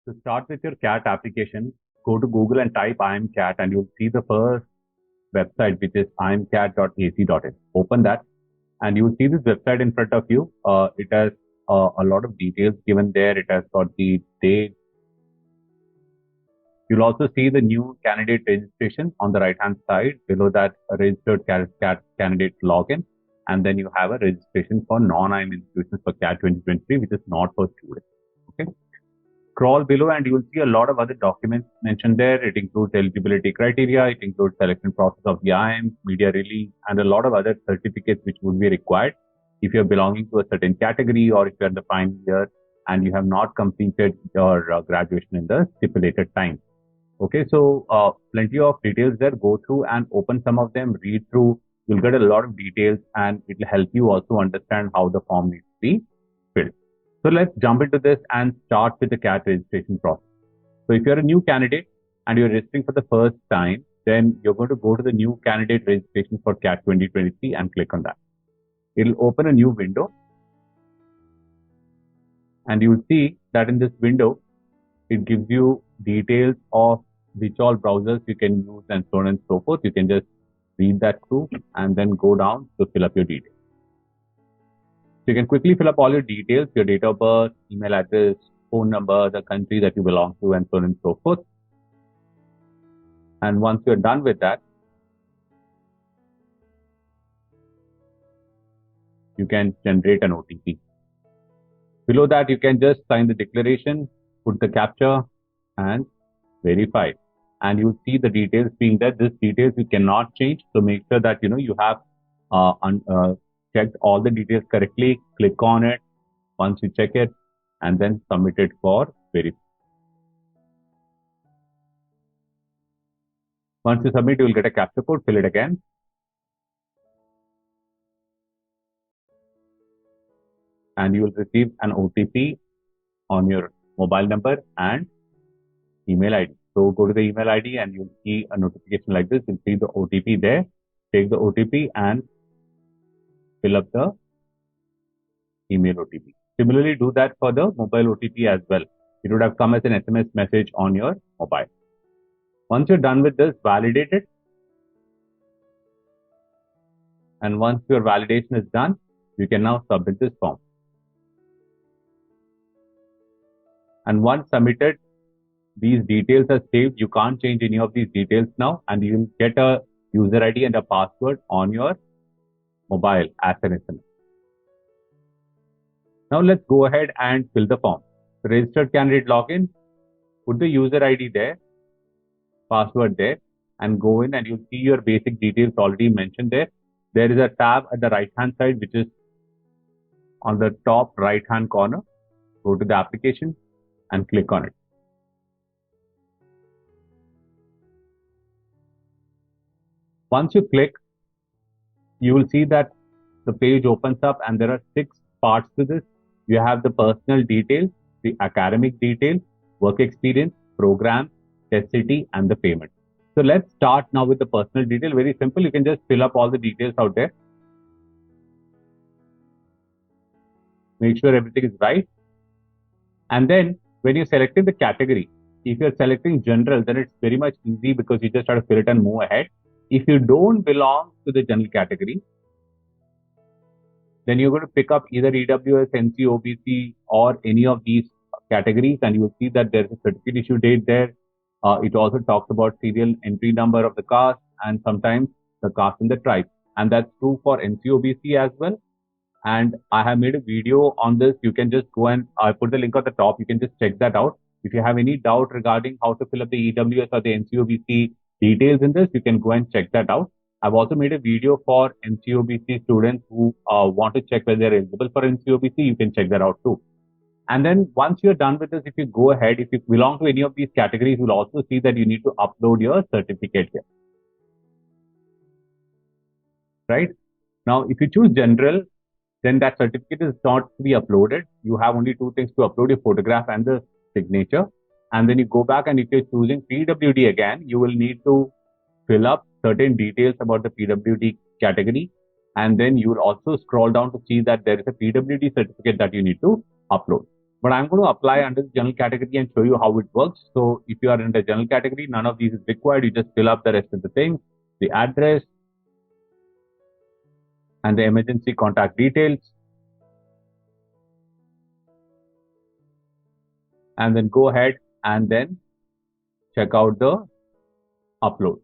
To start with your CAT application, go to Google and type IMCAT and you'll see the first website, which is imcat.ac.in. Open that and you'll see this website in front of you. It has a lot of details given there. It has got the date. You'll also see the new candidate registration on the right hand side. Below that, a registered CAT candidate login. And then you have a registration for non-IIM institutions for CAT 2023, which is not for students. Okay. Scroll below and you will see a lot of other documents mentioned there. It includes eligibility criteria, it includes selection process of the IIM, media release, and a lot of other certificates which would be required if you're belonging to a certain category or if you're in the final year and you have not completed your graduation in the stipulated time. Okay, so plenty of details there. Go through and open some of them, read through. You'll get a lot of details and it will help you also understand how the form needs to be filled. So let's jump into this and start with the CAT registration process. So if you're a new candidate and you're registering for the first time, then you're going to go to the new candidate registration for CAT 2023 and click on that. It'll open a new window. And you'll see that in this window, it gives you details of which all browsers you can use and so on and so forth. You can just read that through and then go down to fill up your details. So you can quickly fill up all your details, your date of birth, email address, phone number, the country that you belong to, and so on and so forth. And once you're done with that, you can generate an OTP. Below that, you can just sign the declaration, put the captcha, and verify. And you see the details being there. These details you cannot change. So make sure that you have checked all the details correctly. Click on it once you check it, and then submit it for verification. Once you submit, you will get a captcha code. Fill it again. And you will receive an OTP on your mobile number and email ID. So go to the email ID and you'll see a notification like this. You'll see the OTP there. Take the OTP and fill up the email OTP. Similarly, do that for the mobile OTP as well. It would have come as an SMS message on your mobile. Once you're done with this, validate it. And once your validation is done, you can now submit this form. And once submitted, these details are saved. You can't change any of these details now, and you will get a user ID and a password on your mobile as an SMS. Now let's go ahead and fill the form. Registered candidate login, put the user ID there, password there, and go in and you'll see your basic details already mentioned there. There is a tab at the right hand side, which is on the top right hand corner. Go to the application and click on it. Once you click, you will see that the page opens up and there are 6 parts to this. You have the personal details, the academic details, work experience, program, test city, and the payment. So let's start now with the personal detail. Very simple. You can just fill up all the details out there. Make sure everything is right. And then when you're selecting the category, if you're selecting general, then it's very much easy because you just have to fill it and move ahead. If you don't belong to the general category, then you're going to pick up either EWS, NC, OBC, or any of these categories, and you will see that there's a certificate issue date there. It also talks about serial entry number of the caste and sometimes the caste and the tribe. And that's true for NC, OBC as well. And I have made a video on this. You can just go and I put the link at the top. You can just check that out. If you have any doubt regarding how to fill up the EWS or the NCOBC details in this, you can go and check that out. I've also made a video for NCOBC students who want to check whether they're eligible for NCOBC. You can check that out too. And then once you're done with this, if you go ahead, if you belong to any of these categories, you'll also see that you need to upload your certificate here. Right? Now, if you choose general, then that certificate is not to be uploaded. You have only 2 things to upload: your photograph and the signature. And then you go back, and if you're choosing PWD again, you will need to fill up certain details about the PWD category. And then you will also scroll down to see that there is a PWD certificate that you need to upload. But I'm going to apply under the general category and show you how it works. So if you are in the general category, none of these is required. You just fill up the rest of the things, the address and the emergency contact details, and then go ahead and then check out the upload.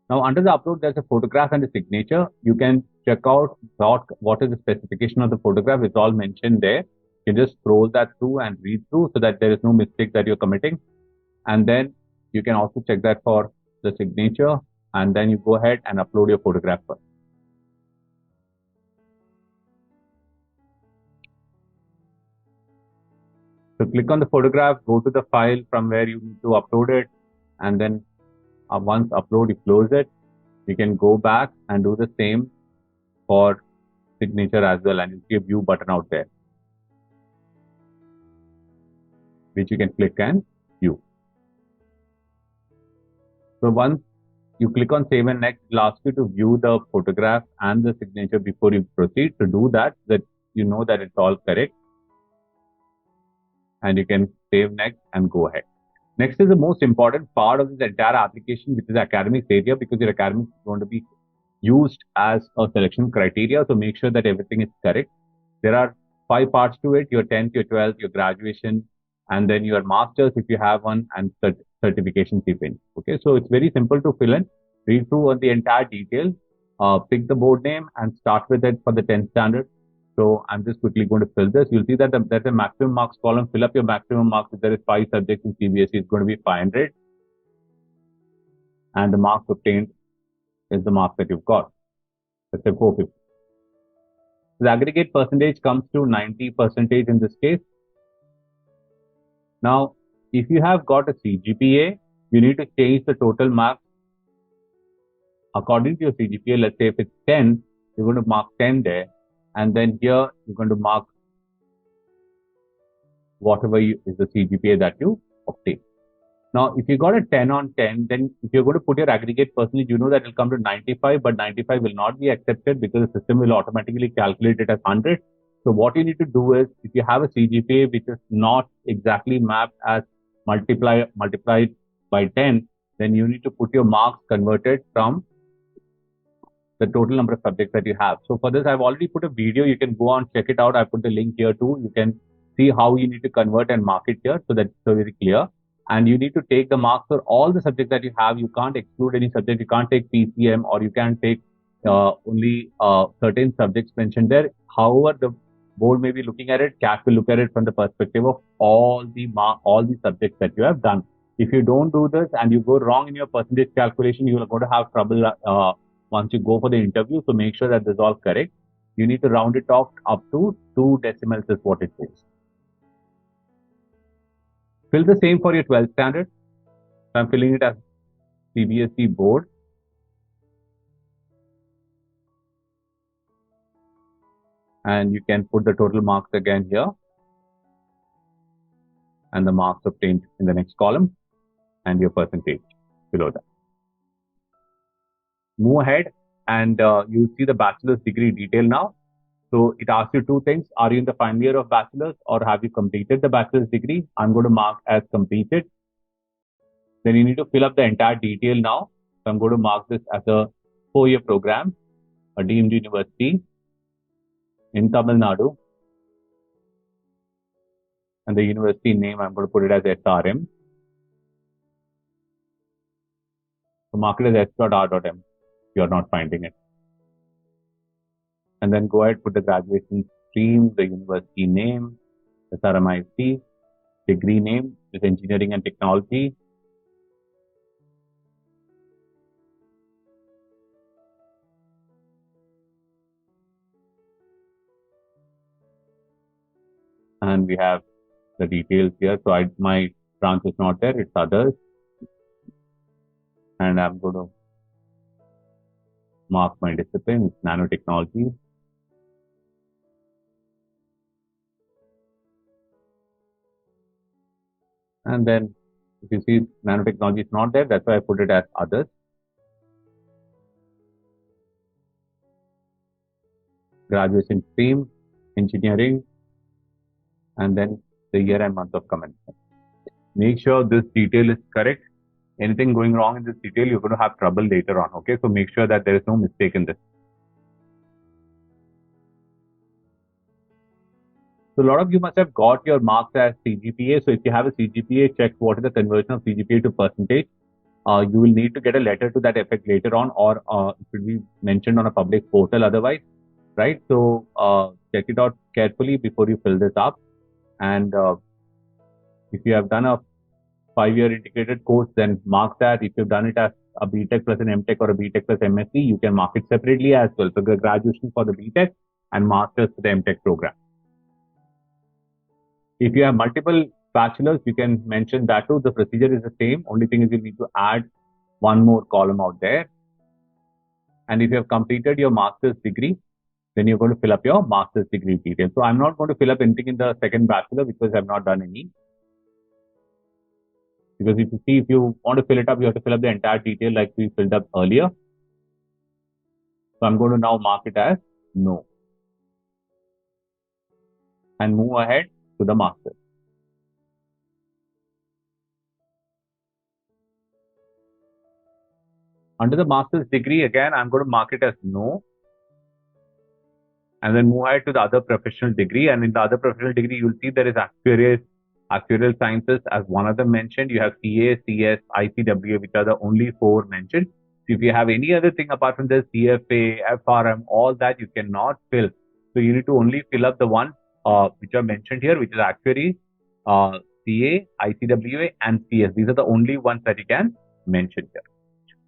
Now under the upload, there's a photograph and a signature. You can check out what is the specification of the photograph. It's all mentioned there. You can just scroll that through and read through so that there is no mistake that you're committing. And then you can also check that for the signature, and then you go ahead and upload your photograph first. So click on the photograph, go to the file from where you need to upload it, and then once upload, you close it. You can go back and do the same for signature as well, and you see a view button out there, which you can click and view. So once you click on save and next, it'll ask you to view the photograph and the signature before you proceed. To do that you know that it's all correct, and you can save next and go ahead. Next is the most important part of this entire application, which is academics area, because your academics is going to be used as a selection criteria. So make sure that everything is correct. There are 5 parts to it: your 10th, your 12th, your graduation, and then your master's if you have one, and certification if. Okay, so it's very simple to fill in. Read through on the entire detail, pick the board name and start with it for the 10th standard. So I'm just quickly going to fill this. You'll see that there's a maximum marks column. Fill up your maximum marks. If there is 5 subjects in CBSE, it's going to be 500. And the marks obtained is the marks that you've got. Let's say 450. The aggregate percentage comes to 90% in this case. Now, if you have got a CGPA, you need to change the total marks according to your CGPA. Let's say if it's 10, you're going to mark 10 there. And then here, you're going to mark whatever is the CGPA that you obtain. Now, if you got a 10 on 10, then if you're going to put your aggregate percentage, you know that it'll come to 95, but 95 will not be accepted because the system will automatically calculate it as 100. So what you need to do is, if you have a CGPA which is not exactly mapped as multiplied by 10, then you need to put your marks converted from the total number of subjects that you have. So for this, I've already put a video. You can go on, check it out. I put the link here too. You can see how you need to convert and mark it here, so that's so very clear. And you need to take the marks for all the subjects that you have. You can't exclude any subject. You can't take PCM, or you can take only certain subjects mentioned there. However, the board may be looking at it. CAT will look at it from the perspective of all the subjects that you have done. If you don't do this and you go wrong in your percentage calculation, you are going to have trouble once you go for the interview. So make sure that this is all correct. You need to round it off up to 2 decimals is what it says. Fill the same for your 12th standard. So I'm filling it as CBSE board. And you can put the total marks again here, and the marks obtained in the next column, and your percentage below that. Move ahead, and you see the bachelor's degree detail now. So it asks you 2 things. Are you in the final year of bachelor's, or have you completed the bachelor's degree? I'm going to mark as completed. Then you need to fill up the entire detail now. So I'm going to mark this as a 4-year program, a deemed university in Tamil Nadu. And the university name, I'm going to put it as SRM. So mark it as S.R.M. You're not finding it. And then go ahead, put the graduation stream, the university name, SRMIT, degree name is engineering and technology. And we have the details here. So my branch is not there, it's others. And I'm going to mark my discipline, it's nanotechnology. And then if you see nanotechnology is not there, that's why I put it as others. Graduation stream, engineering, and then the year and month of commencement. Make sure this detail is correct. Anything going wrong in this detail, you're going to have trouble later on. Okay, so make sure that there is no mistake in this. So a lot of you must have got your marks as CGPA. So if you have a CGPA, check what is the conversion of CGPA to percentage. You will need to get a letter to that effect later on, or it should be mentioned on a public portal otherwise, right? So check it out carefully before you fill this up. And if you have done a 5-year integrated course, then mark that. If you've done it as a BTech plus an MTech or a BTech plus MSc, you can mark it separately as well. So the graduation for the BTech and masters for the MTech program. If you have multiple bachelors, you can mention that too. The procedure is the same. Only thing is you need to add one more column out there. And if you have completed your master's degree, then you're going to fill up your master's degree details. So I'm not going to fill up anything in the second bachelor because I've not done any. Because if you see, if you want to fill it up, you have to fill up the entire detail like we filled up earlier. So I'm going to now mark it as no. And move ahead to the master's. Under the master's degree, again, I'm going to mark it as no. And then move ahead to the other professional degree. And in the other professional degree, you'll see there is actuarial sciences as one of them mentioned. You have CA, CS, ICWA, which are the only 4 mentioned. So if you have any other thing apart from this, CFA, FRM, all that you cannot fill. So you need to only fill up the ones which are mentioned here, which is actuary, CA, ICWA, and CS. These are the only ones that you can mention here.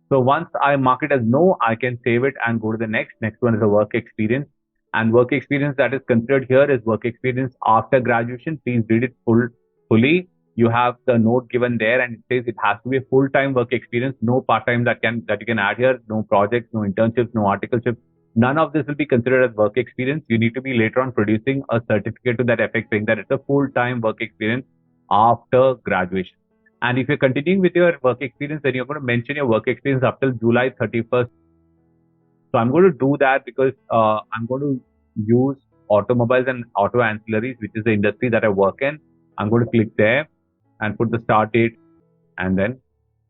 So once I mark it as no, I can save it and go to the next. Next one is a work experience. And work experience that is considered here is work experience after graduation. Please read it fully. You have the note given there, and it says it has to be a full-time work experience, no part-time that you can add here, no projects, no internships, no articleships. None of this will be considered as work experience. You need to be later on producing a certificate to that effect saying that it's a full-time work experience after graduation. And if you're continuing with your work experience, then you're going to mention your work experience up till July 31st. So I'm going to do that because I'm going to use automobiles and auto ancillaries, which is the industry that I work in. I'm going to click there and put the start date, and then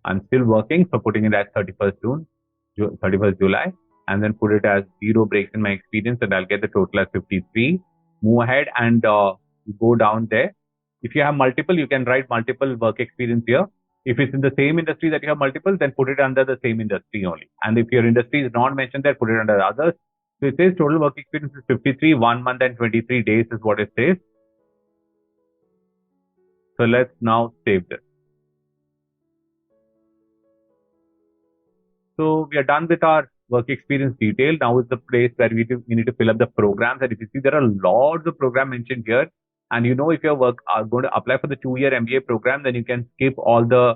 I'm still working, so putting it as 31st July, and then put it as 0 breaks in my experience, and I'll get the total as 53. Move ahead and go down there. If you have multiple, you can write multiple work experience here. If it's in the same industry that you have multiple, then put it under the same industry only. And if your industry is not mentioned there, put it under others. So it says total work experience is 53, 1 month and 23 days is what it says. So let's now save this. So we are done with our work experience detail. Now is the place where we need to fill up the programs. And if you see, there are lots of programs mentioned here. And you know, if you are going to apply for the 2-year MBA program, then you can skip all the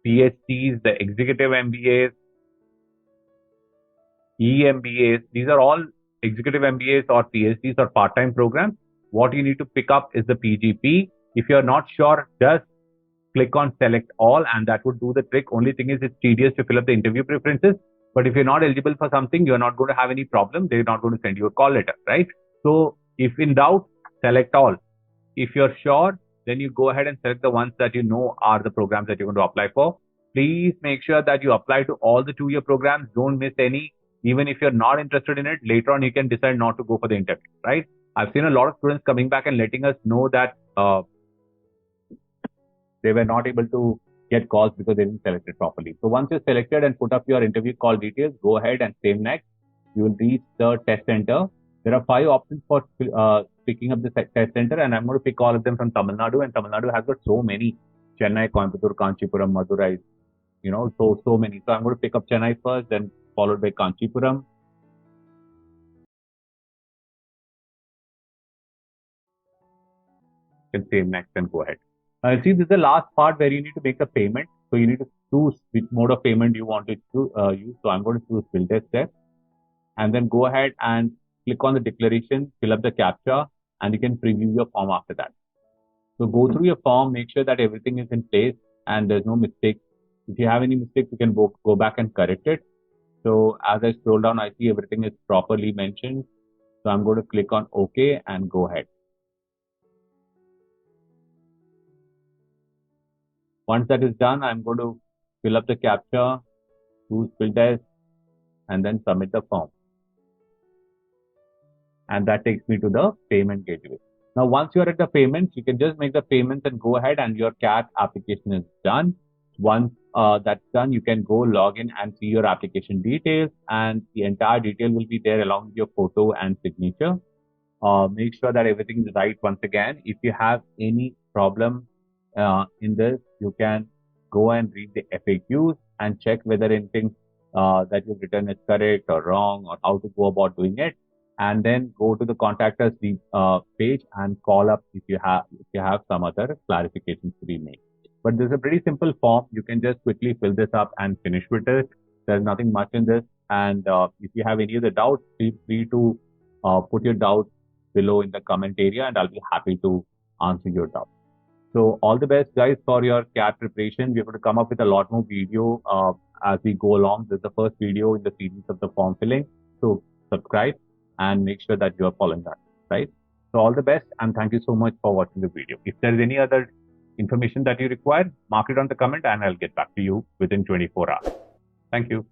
PhDs, the executive MBAs, EMBAs. These are all executive MBAs or PhDs or part-time programs. What you need to pick up is the PGP. If you're not sure, just click on select all and that would do the trick. Only thing is it's tedious to fill up the interview preferences. But if you're not eligible for something, you're not going to have any problem. They're not going to send you a call letter, right? So if in doubt, select all. If you're sure, then you go ahead and select the ones that you know are the programs that you're going to apply for. Please make sure that you apply to all the 2-year programs. Don't miss any. Even if you're not interested in it, later on you can decide not to go for the interview, right? I've seen a lot of students coming back and letting us know that they were not able to get calls because they didn't select it properly. So once you're selected and put up your interview call details, go ahead and save next. You will reach the test center. There are 5 options for picking up the test center, and I'm going to pick all of them from Tamil Nadu. And Tamil Nadu has got so many: Chennai, Coimbatore, Kanchipuram, Madurai. So many. So I'm going to pick up Chennai first, then followed by Kanchipuram. You can save next and go ahead. See, this is the last part where you need to make the payment. So you need to choose which mode of payment you want it to use. So I'm going to choose bill test step, and then go ahead and click on the declaration, fill up the CAPTCHA, and you can preview your form after that. So go through your form, make sure that everything is in place and there's no mistake. If you have any mistakes, you can go back and correct it. So as I scroll down, I see everything is properly mentioned. So I'm going to click on OK and go ahead. Once that is done, I'm going to fill up the captcha, choose fill test, and then submit the form. And that takes me to the payment gateway. Now, once you're at the payments, you can just make the payments and go ahead, and your CAT application is done. Once that's done, you can go log in and see your application details, and the entire detail will be there along with your photo and signature. Make sure that everything is right once again. If you have any problem in this, you can go and read the FAQs and check whether anything that you've written is correct or wrong, or how to go about doing it. And then go to the contact us page and call up if you have some other clarifications to be made. But this is a pretty simple form. You can just quickly fill this up and finish with it. There's nothing much in this. And if you have any other doubts, feel free to put your doubts below in the comment area, and I'll be happy to answer your doubts. So all the best, guys, for your CAT preparation. We're going to come up with a lot more video as we go along. This is the first video in the series of the form filling. So subscribe and make sure that you are following that, right? So all the best, and thank you so much for watching the video. If there is any other information that you require, mark it on the comment and I'll get back to you within 24 hours. Thank you.